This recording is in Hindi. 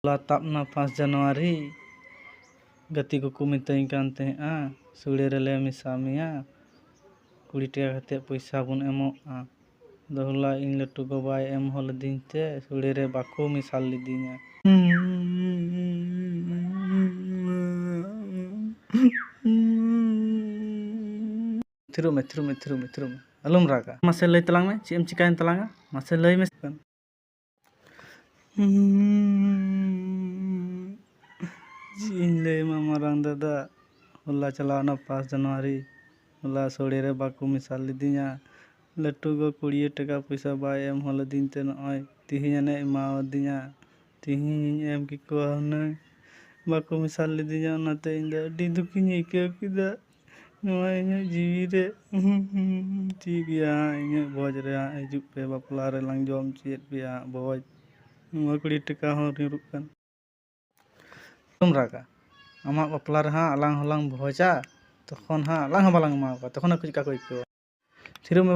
ला तापना 5 जनवरी गति को मिताई कान तहेआ सुड़े रेले मिसा मिया 20 टाका कते पैसा बन एमोआ दोहला इन लटू बाबाई एम होल दिनते सुड़े रे बाको मिसाल लिदिया थिरु में अलम रागा मासे लई तलांग में चेम चिकाइन तलांगा मासे लई में मामारांग दादा होला चलाना 5 जनवरी होला सोड़े रे बाको मिसाल लिदिया लट्टू को 20 टाका पैसा बाय एम होल दिन ते नय तिहिने एमावदिया तिहिन एम की को न बाको मिसाल लिदिया ओनाते इंदा अडी दुखिन आइकाव किदा नवा इने जीवी रे ठीक या इने भोज रे हिजुक पे बापला रे लांग जम चेत पिया भोज 20 टाका हो निरुक कान तुम रागा आमा बापला रे हा अलांग हलांग भोजा तखन हा अलांग बालांग मावा तखन चिका को इको थिरु में